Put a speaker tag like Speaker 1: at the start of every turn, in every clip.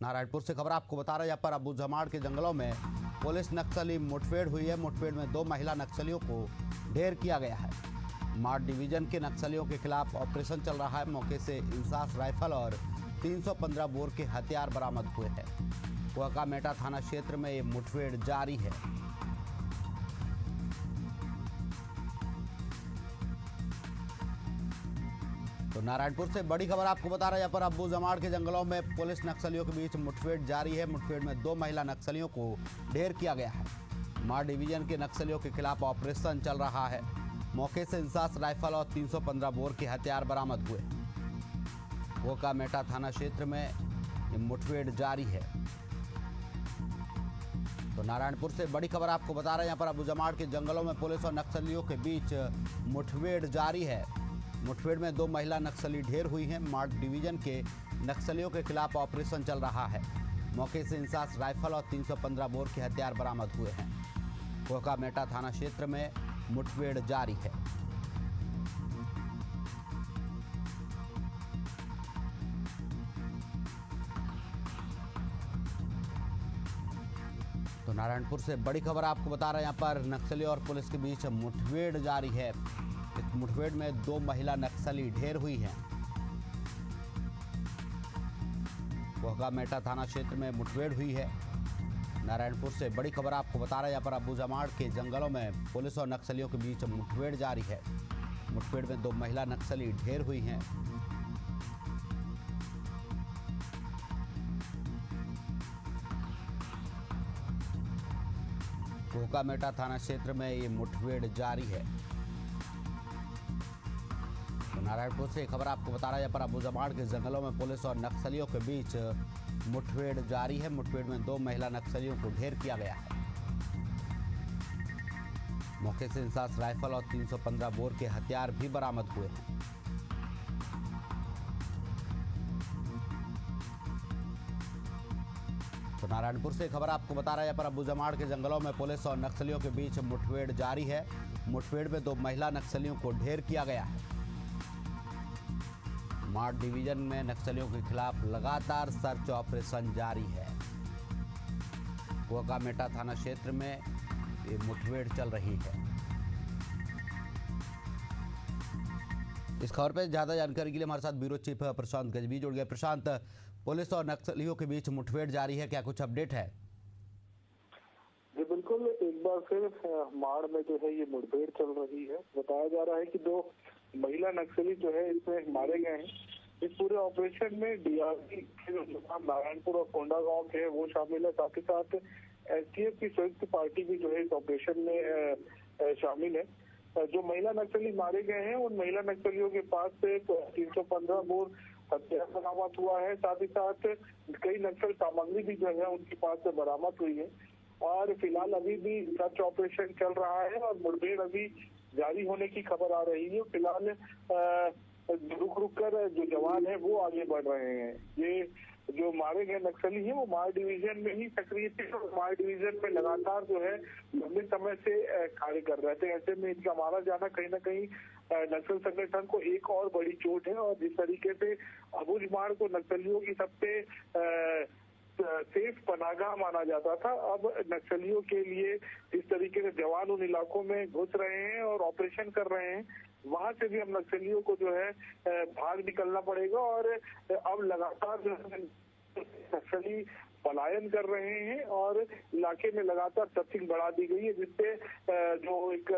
Speaker 1: नारायणपुर से खबर आपको बता रहे हैं, यहाँ पर अबू जमाड़ के जंगलों में पुलिस नक्सली मुठभेड़ हुई है। मुठभेड़ में 2 महिला नक्सलियों को ढेर किया गया है। माड़ डिवीजन के नक्सलियों के खिलाफ ऑपरेशन चल रहा है। मौके से इंसास राइफल और 315 बोर के हथियार बरामद हुए हैं। कोहका मेटा थाना क्षेत्र में ये मुठभेड़ जारी है। तो नारायणपुर से बड़ी खबर आपको बता रहे हैं, यहाँ पर अबू जमाड़ के जंगलों में पुलिस नक्सलियों के बीच मुठभेड़ जारी है। मुठभेड़ में 2 महिला नक्सलियों को ढेर किया गया है। माड़ डिवीजन के नक्सलियों के खिलाफ ऑपरेशन चल रहा है। मौके से इंसास राइफल और 315 बोर के हथियार बरामद हुए। कोहका मेटा थाना क्षेत्र में ये मुठभेड़ जारी है। तो नारायणपुर से बड़ी खबर आपको बता रहे हैं, यहाँ पर अबू जमाड़ के जंगलों में पुलिस और नक्सलियों के बीच मुठभेड़ जारी है। मुठभेड़ में 2 महिला नक्सली ढेर हुई हैं। माड़ डिवीजन के नक्सलियों के खिलाफ ऑपरेशन चल रहा है। मौके से इंसास राइफल और 315 बोर के हथियार बरामद हुए हैं। कोहका मेटा थाना क्षेत्र में मुठभेड़ जारी है। तो नारायणपुर से बड़ी खबर आपको बता रहे हैं, यहाँ पर नक्सलियों और पुलिस के बीच मुठभेड़ जारी है। इस मुठभेड़ में 2 महिला नक्सली ढेर हुई हैं। कोहका मेटा थाना क्षेत्र में मुठभेड़ हुई है। नारायणपुर से बड़ी खबर आपको बता रहे हैं, यहाँ पर अबू जमाड़ के जंगलों में पुलिस और नक्सलियों के बीच मुठभेड़ जारी है। मुठभेड़ में 2 महिला नक्सली ढेर हुई हैं। कोहका मेटा थाना क्षेत्र में ये मुठभेड़ जारी है। तो नारायणपुर से खबर आपको बता रहा है, यहाँ पर अबू जमाड़ के जंगलों में पुलिस और नक्सलियों के बीच मुठभेड़ जारी है। मुठभेड़ में 2 महिला नक्सलियों को ढेर किया गया है। मौके से इंसास राइफल और 315 बोर के हथियार भी बरामद हुए हैं। तो नारायणपुर से खबर आपको बता रहा है, यहाँ पर अबू जमाड़ के जंगलों में पुलिस और नक्सलियों के बीच मुठभेड़ जारी है। मुठभेड़ में 2 महिला नक्सलियों को ढेर किया गया है। माड़ डिवीजन में नक्सलियों के खिलाफ लगातार सर्च ऑपरेशन जारी है। कोहका मेटा थाना क्षेत्र में ये मुठभेड़ चल रही है। इस खबर पर ज्यादा जानकारी के लिए हमारे साथ ब्यूरो चीफ प्रशांत गजबी जुड़ गए। प्रशांत, पुलिस और नक्सलियों के बीच मुठभेड़ जारी है, क्या कुछ अपडेट है?
Speaker 2: जी बिल्कुल, एक बार फिर माड़ में जो है ये मुठभेड़ चल रही है। बताया जा रहा है कि 2 महिला नक्सली जो है इसमें मारे गए हैं। इस पूरे ऑपरेशन में डीआरजी के जो नारायणपुर और कोंडा गांव के हैं वो शामिल है। साथ ही साथ एसटीएफ की संयुक्त पार्टी भी जो है इस ऑपरेशन में शामिल है। जो महिला नक्सली मारे गए हैं उन महिला नक्सलियों के पास से 315 बोर हथियार बरामद हुआ है। साथ ही साथ कई नक्सल सामग्री भी जो है उनके पास से बरामद हुई है। और फिलहाल अभी भी सर्च ऑपरेशन चल रहा है और मुठभेड़ अभी जारी होने की खबर आ रही है। फिलहाल रुक कर जो जवान है वो आगे बढ़ रहे हैं। ये जो मारे गए नक्सली हैं वो माड़ डिवीजन में ही सक्रिय थे और माड़ डिवीजन में लगातार जो है लंबे समय से कार्य कर रहे थे। ऐसे में इनका मारा जाना कहीं ना कहीं नक्सल संगठन को एक और बड़ी चोट है। और जिस तरीके से अबू जमाड़ को नक्सलियों की सबसे सेफ पनाहगाह माना जाता था, अब नक्सलियों के लिए इस तरीके से जवान उन इलाकों में घुस रहे हैं और ऑपरेशन कर रहे हैं। वहां से भी अब नक्सलियों को जो है भाग निकलना पड़ेगा। और अब लगातार जो है नक्सली पलायन कर रहे हैं और इलाके में लगातार सर्चिंग बढ़ा दी गई है, जिससे जो एक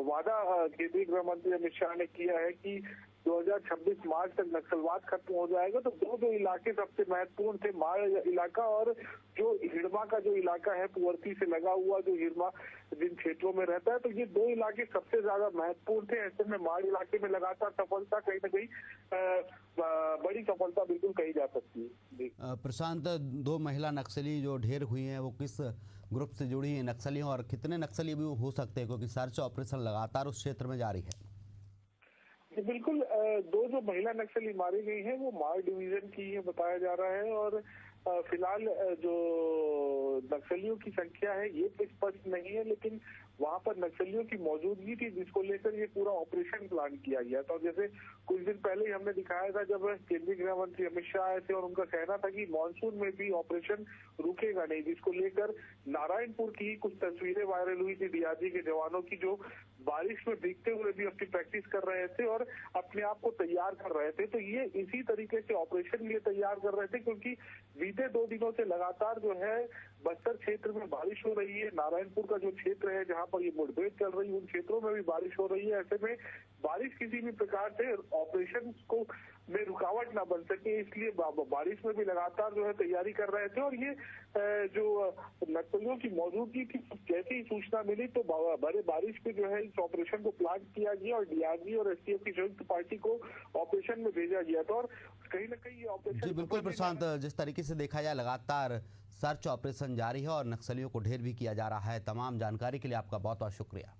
Speaker 2: वादा केंद्रीय गृह मंत्री अमित शाह ने किया है कि 2026 मार्च तक नक्सलवाद खत्म हो जाएगा। तो 2 इलाके सबसे महत्वपूर्ण थे, माड़ इलाका और जो हिरमा का जो इलाका है पुअर्ती से लगा हुआ जो हिरमा जिन क्षेत्रों में रहता है, तो ये 2 इलाके सबसे ज्यादा महत्वपूर्ण थे। ऐसे में माड़ इलाके में लगातार सफलता कहीं ना कहीं बड़ी सफलता बिल्कुल कही जा सकती है।
Speaker 1: प्रशांत, 2 महिला नक्सली जो ढेर हुई हैं वो किस ग्रुप से जुड़ी है नक्सली, और कितने नक्सली भी हो सकते हैं, क्योंकि सर्च ऑपरेशन लगातार उस क्षेत्र में जारी है?
Speaker 2: बिल्कुल, 2 जो महिला नक्सली मारी गई हैं वो माड़ डिवीजन की है बताया जा रहा है। और फिलहाल जो नक्सलियों की संख्या है ये तो स्पष्ट नहीं है, लेकिन वहां पर नक्सलियों की मौजूदगी थी जिसको लेकर ये पूरा ऑपरेशन प्लान किया गया था। और जैसे कुछ दिन पहले ही हमने दिखाया था जब केंद्रीय गृह मंत्री अमित शाह आए थे और उनका कहना था कि मानसून में भी ऑपरेशन रुकेगा नहीं, जिसको लेकर नारायणपुर की कुछ तस्वीरें वायरल हुई थी डीआरजी के जवानों की, जो बारिश में भीगते हुए भी अपनी प्रैक्टिस कर रहे थे और अपने आप को तैयार कर रहे थे। तो ये इसी तरीके से ऑपरेशन लिए तैयार कर रहे थे, क्योंकि बीते 2 दिनों से लगातार जो है बस्तर क्षेत्र में बारिश हो रही है। नारायणपुर का जो क्षेत्र है जहां पर ये मुठभेड़ चल रही है उन क्षेत्रों में भी बारिश हो रही है। ऐसे में बारिश किसी भी प्रकार से ऑपरेशन को में रुकावट ना बन सके, इसलिए बारिश में भी लगातार जो है तैयारी कर रहे थे। और ये जो नक्सलियों की मौजूदगी की जैसे ही सूचना मिली तो बड़े बारिश पे जो है इस ऑपरेशन को प्लान किया गया और डीआरजी और एसटीएफ की संयुक्त पार्टी को ऑपरेशन में भेजा गया था। और कहीं ना कहीं ये ऑपरेशन
Speaker 1: जी बिल्कुल प्रशांत, जिस तरीके से देखा जाए लगातार सर्च ऑपरेशन जारी है और नक्सलियों को ढेर भी किया जा रहा है। तमाम जानकारी के लिए आपका बहुत बहुत शुक्रिया।